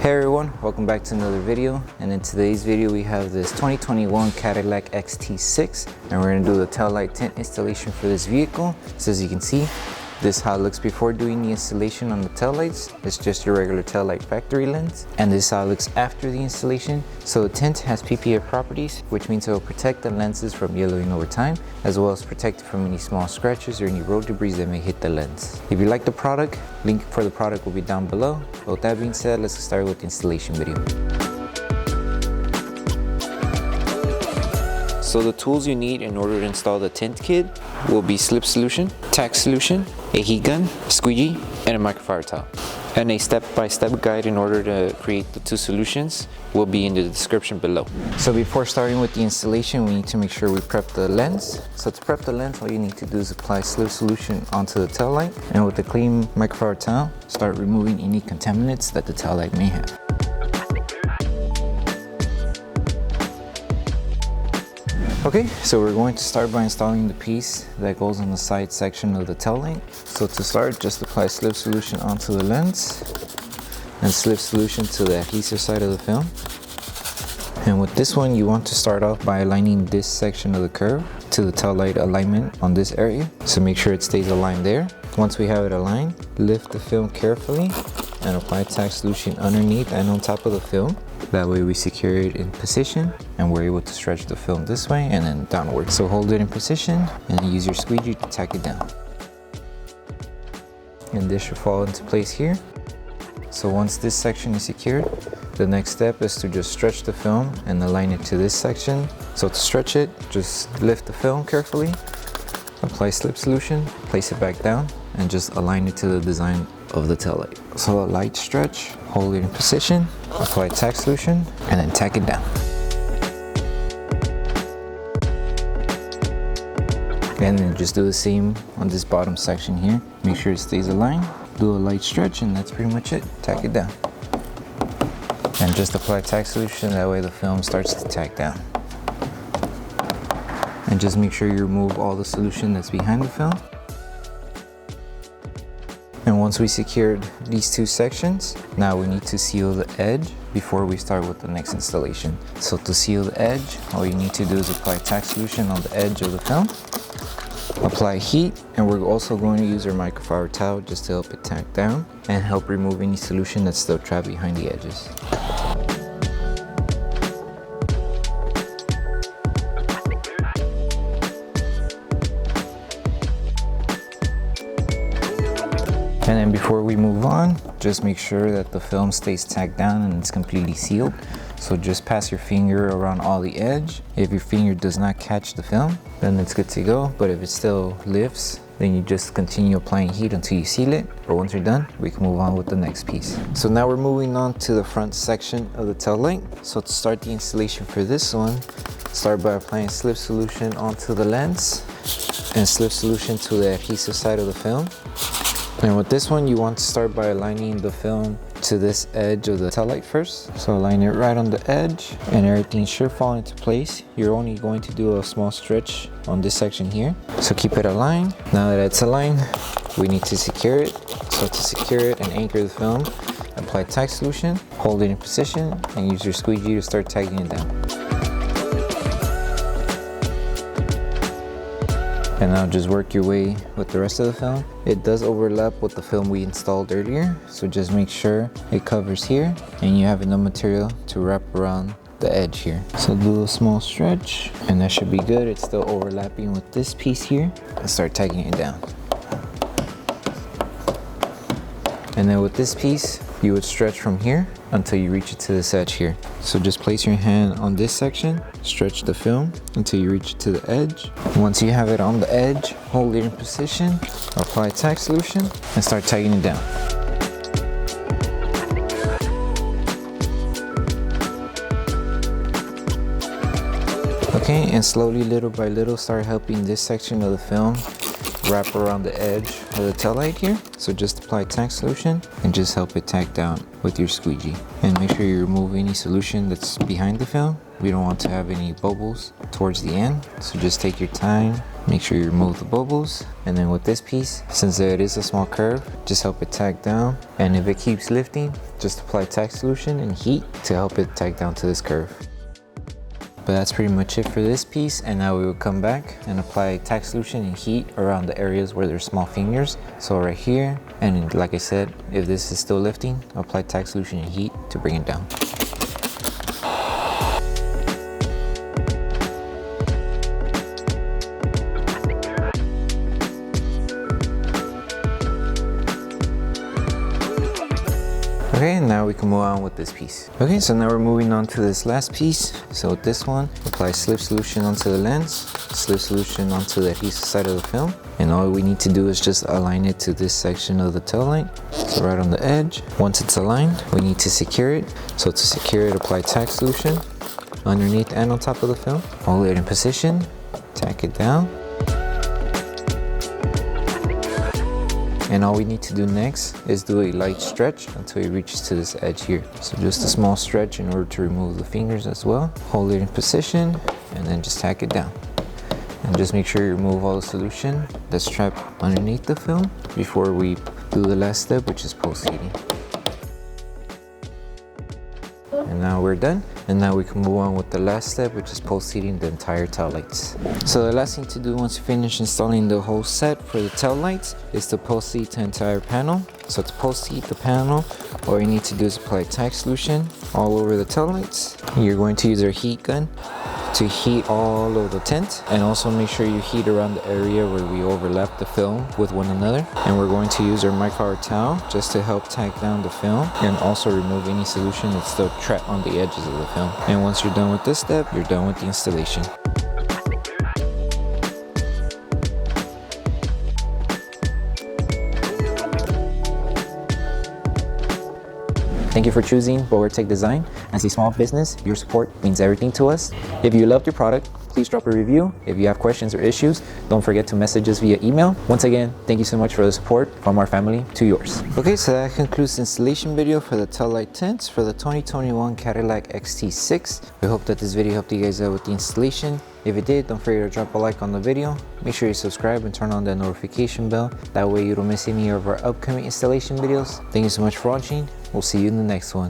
Hey everyone, welcome back to another video. And in today's video we have this 2021 Cadillac XT6 and we're going to do the taillight tint installation for this vehicle. So as you can see, this is how it looks before doing the installation on the taillights. It's just your regular taillight factory lens. And this is how it looks after the installation. So the tint has PPF properties, which means it will protect the lenses from yellowing over time, as well as protect it from any small scratches or any road debris that may hit the lens. If you like the product, link for the product will be down below. But with that being said, let's get started with the installation video. So the tools you need in order to install the tint kit will be Slip Solution, Tack Solution, a heat gun, squeegee, and a microfiber towel. And a step-by-step guide in order to create the two solutions will be in the description below. So before starting with the installation, we need to make sure we prep the lens. So to prep the lens, all you need to do is apply Slip Solution onto the tail light, and with a clean microfiber towel, start removing any contaminants that the tail light may have. Okay, so we're going to start by installing the piece that goes on the side section of the tail light. So to start, just apply Slip Solution onto the lens and Slip Solution to the adhesive side of the film. And with this one, you want to start off by aligning this section of the curve to the tail light alignment on this area. So make sure it stays aligned there. Once we have it aligned, lift the film carefully and apply Tack Solution underneath and on top of the film. That way we secure it in position and we're able to stretch the film this way and then downward. So hold it in position and use your squeegee to tack it down. And this should fall into place here. So once this section is secured, the next step is to just stretch the film and align it to this section. So to stretch it, just lift the film carefully, apply Slip Solution, place it back down, and just align it to the design of the tail light. So a light stretch, hold it in position, apply Tack Solution, and then tack it down. And then just do the same on this bottom section here. Make sure it stays aligned. Do a light stretch, and that's pretty much it. Tack it down. And just apply Tack Solution, that way the film starts to tack down. And just make sure you remove all the solution that's behind the film. And once we secured these two sections, now we need to seal the edge before we start with the next installation. So to seal the edge, all you need to do is apply Tack Solution on the edge of the film, apply heat, and we're also going to use our microfiber towel just to help it tack down and help remove any solution that's still trapped behind the edges. And then before we move on, just make sure that the film stays tacked down and it's completely sealed. So just pass your finger around all the edge. If your finger does not catch the film, then it's good to go. But if it still lifts, then you just continue applying heat until you seal it. But once you're done, we can move on with the next piece. So now we're moving on to the front section of the tail light. So to start the installation for this one, start by applying Slip Solution onto the lens and Slip Solution to the adhesive side of the film. And with this one, you want to start by aligning the film to this edge of the tail light first. So align it right on the edge and everything should fall into place. You're only going to do a small stretch on this section here. So keep it aligned. Now that it's aligned, we need to secure it. So to secure it and anchor the film, apply Tack Solution, hold it in position, and use your squeegee to start tagging it down. And now just work your way with the rest of the film. It does overlap with the film we installed earlier, so just make sure it covers here and you have enough material to wrap around the edge here. So do a small stretch and that should be good. It's still overlapping with this piece here, and start tagging it down. And then with this piece, you would stretch from here until you reach it to this edge here. So just place your hand on this section, stretch the film until you reach it to the edge. Once you have it on the edge, hold it in position, apply Tack Solution, and start tagging it down. Okay, and slowly, little by little, start helping this section of the film wrap around the edge of the tail light here. So just apply Tack Solution and just help it tack down with your squeegee. And make sure you remove any solution that's behind the film. We don't want to have any bubbles towards the end. So just take your time Make sure you remove the bubbles. And then with this piece, since it is a small curve, just help it tack down. And if it keeps lifting, just apply tack solution and heat to help it tack down to this curve. But that's pretty much it for this piece, and now we will come back and apply tack solution and heat around the areas where there's small fingers. So right here, and like I said, if this is still lifting, apply tack solution and heat to bring it down. Okay, now we can move on with this piece. Okay, so now we're moving on to this last piece. So with this one, apply slip solution onto the lens, slip solution onto the adhesive side of the film. And all we need to do is just align it to this section of the tail light. So right on the edge. Once it's aligned, we need to secure it. So to secure it, apply tack solution underneath and on top of the film. Hold it in position, tack it down. And all we need to do next is do a light stretch until it reaches to this edge here. So just a small stretch in order to remove the fingers as well. Hold it in position and then just tack it down. And just make sure you remove all the solution that's trapped underneath the film before we do the last step, which is post-heating. And now we're done. And now we can move on with the last step, which is post-heating the entire tail lights. So the last thing to do once you finish installing the whole set for the tail lights is to post-heat the entire panel. So to post-heat the panel, all you need to do is apply tack solution all over the tail lights. You're going to use our heat gun to heat all of the tint, and also make sure you heat around the area where we overlap the film with one another. And we're going to use our microfiber towel just to help tack down the film and also remove any solution that's still trapped on the edges of the film. And once you're done with this step, you're done with the installation. Thank you for choosing Bogar Tech Design. As a small business, your support means everything to us. If you loved your product, please drop a review. If you have questions or issues, don't forget to message us via email. Once again, thank you so much for the support from our family to yours. Okay, so that concludes the installation video for the Taillight Tints for the 2021 Cadillac XT6. We hope that this video helped you guys out with the installation. If it did, don't forget to drop a like on the video. Make sure you subscribe and turn on that notification bell. That way you don't miss any of our upcoming installation videos. Thank you so much for watching. We'll see you in the next one.